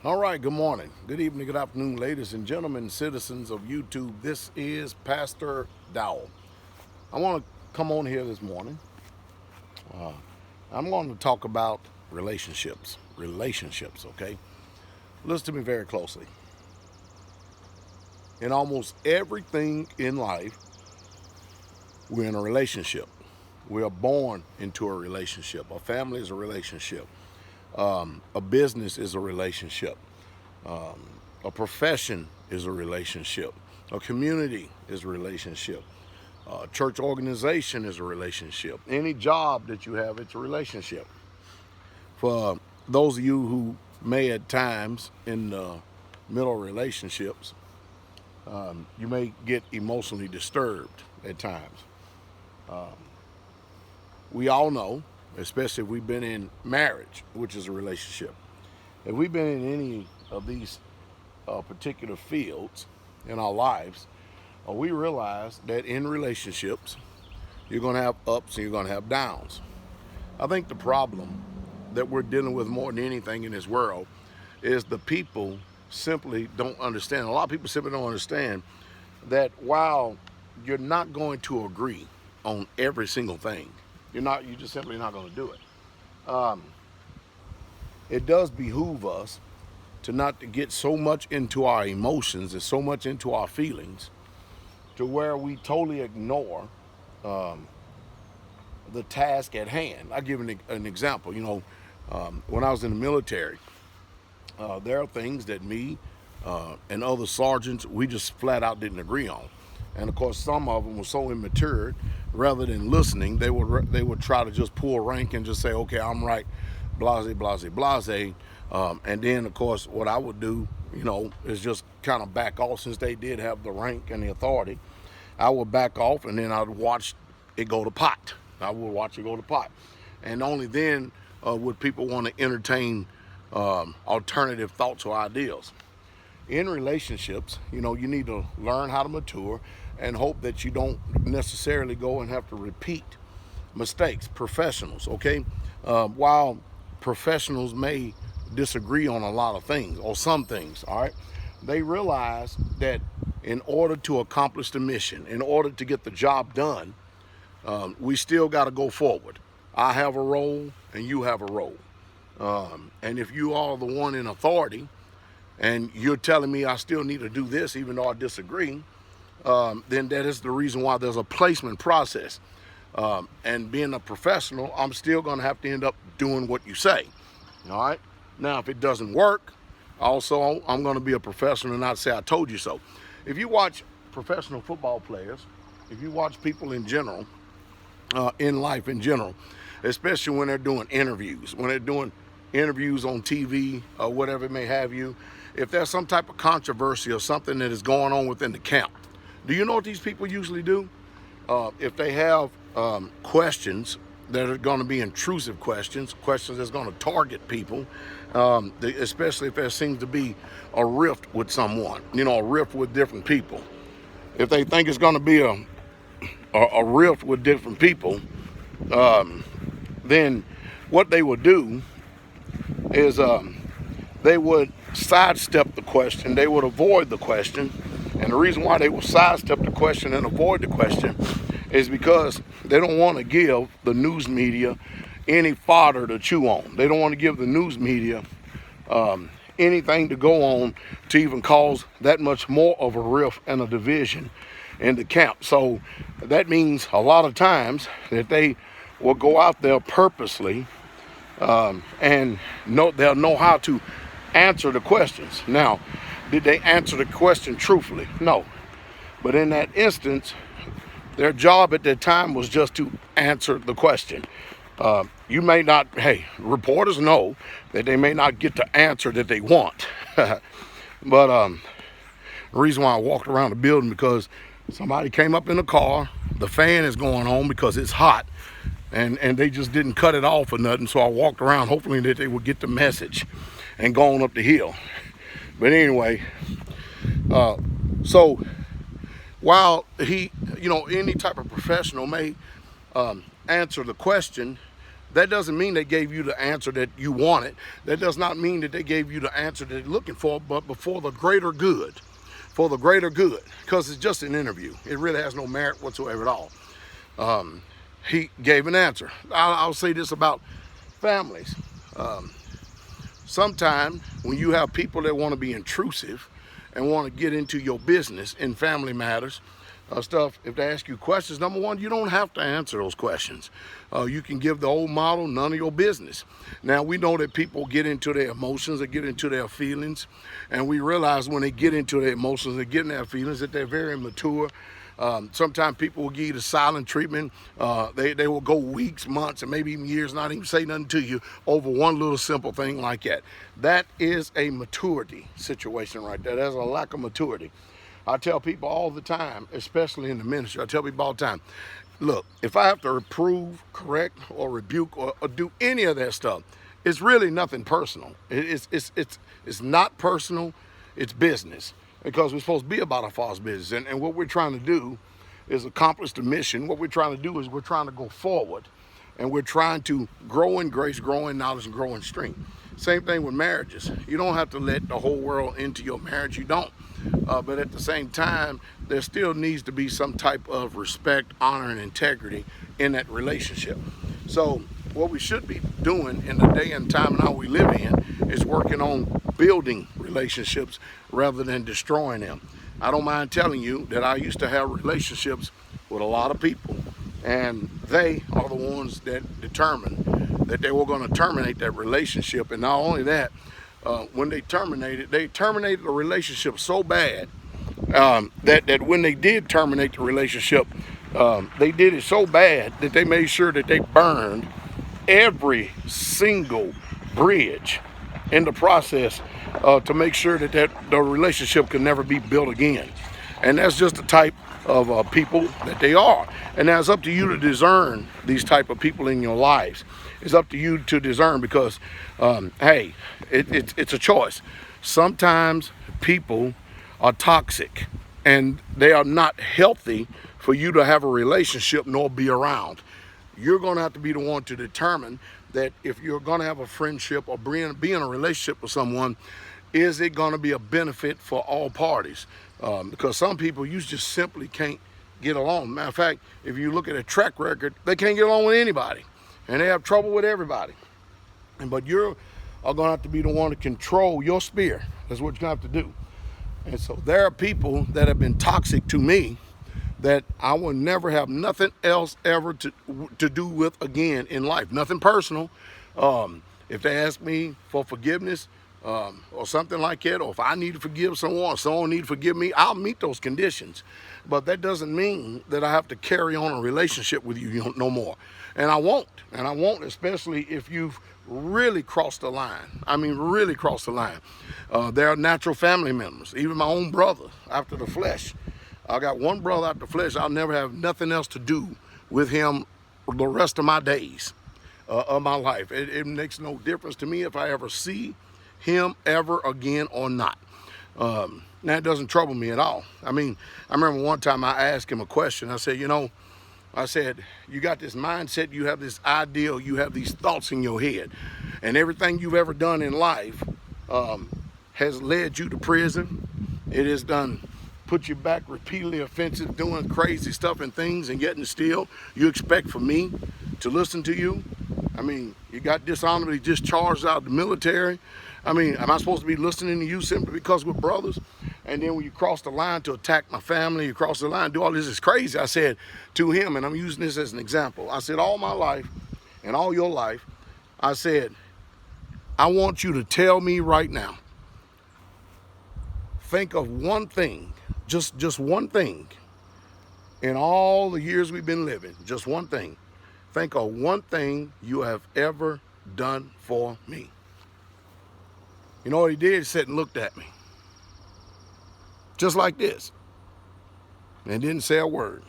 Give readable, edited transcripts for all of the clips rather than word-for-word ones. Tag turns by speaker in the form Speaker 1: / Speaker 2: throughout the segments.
Speaker 1: All right, good morning, good evening, good afternoon, ladies and gentlemen, citizens of YouTube. This is Pastor Dowell. I want to come on here this morning. I'm going to talk about relationships. Relationships, okay? Listen to me very closely. In almost everything in life, we're in a relationship. We are born into a relationship. A family is a relationship. A business is a relationship. A profession is a relationship. A community is a relationship. A church organization is a relationship. Any job that you have, it's a relationship. For those of you who may at times in the middle of relationships, you may get emotionally disturbed at times. We all know, especially if we've been in marriage, which is a relationship. If we've been in any of these particular fields in our lives, we realize that in relationships, you're going to have ups and you're going to have downs. I think the problem that we're dealing with more than anything in this world is the people simply don't understand. A lot of people simply don't understand that while you're not going to agree on every single thing, you're just simply not going to do it. It does behoove us to not to get so much into our emotions and so much into our feelings to where we totally ignore the task at hand. I'll give an example. When I was in the military, there are things that me and other sergeants, we just flat out didn't agree on. And of course, some of them were so immature, rather than listening, they would try to just pull rank and just say, okay, I'm right, blase, blase, blase. And then, of course, what I would do, is just kind of back off since they did have the rank and the authority. I would back off and then I'd watch it go to pot. I would watch it go to pot. And only then would people want to entertain alternative thoughts or ideas. In relationships, you need to learn how to mature and hope that you don't necessarily go and have to repeat mistakes. Professionals, okay? While professionals may disagree on a lot of things or some things, all right, they realize that in order to accomplish the mission, in order to get the job done, we still got to go forward. I have a role and you have a role. And if you are the one in authority and you're telling me I still need to do this even though I disagree, then that is the reason why there's a placement process. And being a professional, I'm still going to have to end up doing what you say. All right? Now, if it doesn't work, also, I'm going to be a professional and not say I told you so. If you watch professional football players, if you watch people in general, in life in general, especially when they're doing interviews, on TV or whatever it may have you, if there's some type of controversy or something that is going on within the camp, do you know what these people usually do? If they have questions that are going to be intrusive questions that's going to target people, especially if there seems to be a rift with someone, a rift with different people. If they think it's going to be a rift with different people, then what they would do is they would sidestep the question. They would avoid the question. And the reason why they will sidestep the question and avoid the question is because they don't want to give the news media any fodder to chew on. They don't want to give the news media anything to go on to even cause that much more of a rift and a division in the camp. So that means a lot of times that they will go out there purposely and they'll know how to answer the questions. Now, did they answer the question truthfully? No. But in that instance, their job at that time was just to answer the question. You may not, reporters know that they may not get the answer that they want. But the reason why I walked around the building because somebody came up in the car, the fan is going on because it's hot, and they just didn't cut it off or nothing. So I walked around hoping that they would get the message and go on up the hill. But anyway, so while any type of professional may answer the question That doesn't mean they gave you the answer that you wanted. That does not mean that they gave you the answer that you're looking for, but for the greater good. For the greater good, because it's just an interview. It really has no merit whatsoever at all. He gave an answer. I'll say this about families. Sometimes when you have people that want to be intrusive and want to get into your business in family matters, stuff, if they ask you questions, number one, you don't have to answer those questions. You can give the old model, none of your business. Now, we know that people get into their emotions, they get into their feelings, and we realize when they get into their emotions, they get in their feelings, that they're very immature. Sometimes people will give you the silent treatment. They will go weeks, months, and maybe even years, not even say nothing to you over one little simple thing like that. That is a maturity situation right there. There's a lack of maturity. I tell people all the time, especially in the ministry, I tell people all the time, look, if I have to reprove, correct, or rebuke, or do any of that stuff, it's really nothing personal. It's not personal, it's business. Because we're supposed to be about our Father's business. And what we're trying to do is accomplish the mission. What we're trying to do is we're trying to go forward. And we're trying to grow in grace, grow in knowledge, and grow in strength. Same thing with marriages. You don't have to let the whole world into your marriage. You don't. But at the same time, there still needs to be some type of respect, honor, and integrity in that relationship. So what we should be doing in the day and time and hour we live in is working on building relationships rather than destroying them. I don't mind telling you that I used to have relationships with a lot of people, and they are the ones that determined that they were going to terminate that relationship. And not only that, when they terminated the relationship so bad that when they did terminate the relationship, they did it so bad that they made sure that they burned every single bridge in the process to make sure that the relationship could never be built again. And that's just the type of people that they are. And now it's up to you to discern these type of people in your lives. It's up to you to discern because, hey, it's a choice. Sometimes people are toxic and they are not healthy for you to have a relationship nor be around. You're going to have to be the one to determine that if you're going to have a friendship or be in a relationship with someone, is it going to be a benefit for all parties? Because some people, you just simply can't get along. Matter of fact, if you look at a track record, they can't get along with anybody. And they have trouble with everybody. But you're going to have to be the one to control your spear. That's what you're going to have to do. And so there are people that have been toxic to me that I will never have nothing else ever to do with again in life. Nothing personal. If they ask me for forgiveness or something like that, or if I need to forgive someone or someone need to forgive me, I'll meet those conditions. But that doesn't mean that I have to carry on a relationship with you no more. And I won't. And I won't, especially if you've really crossed the line. I mean, really crossed the line. There are natural family members, even my own brother after the flesh. I got one brother out the flesh. I'll never have nothing else to do with him the rest of my days of my life. It makes no difference to me if I ever see him ever again or not. That doesn't trouble me at all. I mean, I remember one time I asked him a question. I said, you got this mindset, you have this ideal, you have these thoughts in your head, and everything you've ever done in life has led you to prison. It has put you back repeatedly offensive, doing crazy stuff and things, and yet and still you expect for me to listen to you? I mean, you got dishonorably discharged out of the military. I mean, am I supposed to be listening to you simply because we're brothers? And then when you cross the line to attack my family, you cross the line, do all this is crazy. I said to him, and I'm using this as an example, I said, all my life and all your life, I said, I want you to tell me right now, think of one thing, just one thing in all the years we've been living, just one thing. Think of one thing you have ever done for me. You know what he did? He sat and looked at me. Just like this. And didn't say a word.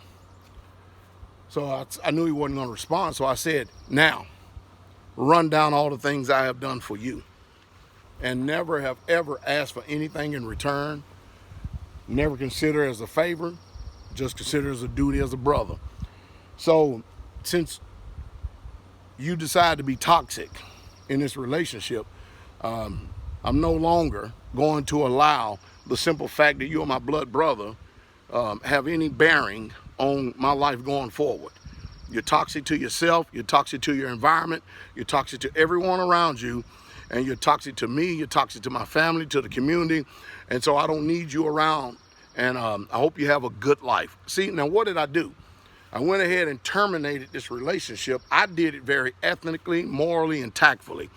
Speaker 1: So I knew he wasn't going to respond. So I said, now, run down all the things I have done for you. And never have ever asked for anything in return. Never consider it as a favor. Just consider it as a duty as a brother. So since you decide to be toxic in this relationship, I'm no longer going to allow the simple fact that you're my blood brother have any bearing on my life going forward. You're toxic to yourself, you're toxic to your environment, you're toxic to everyone around you, and you're toxic to me, you're toxic to my family, to the community, and so I don't need you around, and I hope you have a good life. See, now what did I do? I went ahead and terminated this relationship. I did it very ethically, morally, and tactfully.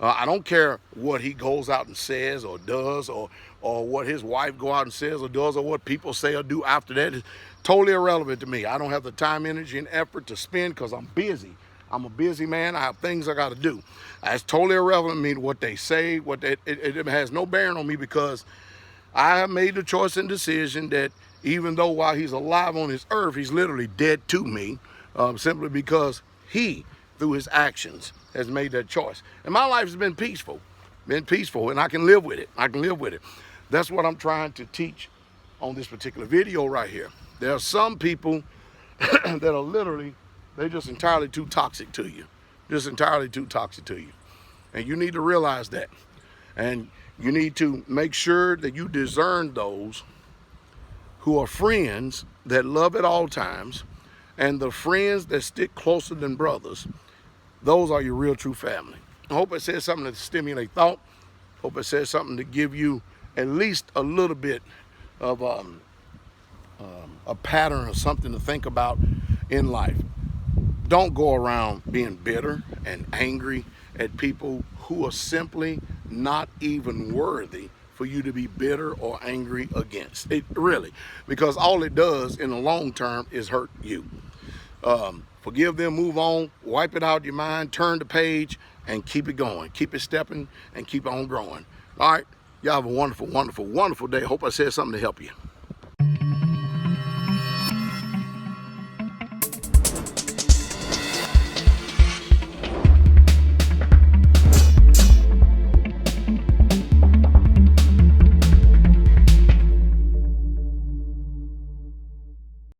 Speaker 1: I don't care what he goes out and says or does, or what his wife go out and says or does, or what people say or do after that. It's totally irrelevant to me. I don't have the time, energy, and effort to spend because I'm busy. I'm a busy man. I have things I got to do. It's totally irrelevant to me what they say. It has no bearing on me because I have made the choice and decision that even though while he's alive on this earth, he's literally dead to me, simply because he, through his actions, has made that choice. And my life has been peaceful, and I can live with it. I can live with it. That's what I'm trying to teach on this particular video right here. There are some people that are literally, they're just entirely too toxic to you. Just entirely too toxic to you. And you need to realize that. And you need to make sure that you discern those who are friends that love at all times, and the friends that stick closer than brothers. Those are your real true family. I hope it says something to stimulate thought. Hope it says something to give you at least a little bit of a pattern or something to think about in life. Don't go around being bitter and angry at people who are simply not even worthy for you to be bitter or angry against. It really, because all it does in the long term is hurt you. Forgive them, move on, wipe it out of your mind, turn the page, and keep it going. Keep it stepping and keep on growing. All right, y'all have a wonderful, wonderful, wonderful day. Hope I said something to help you.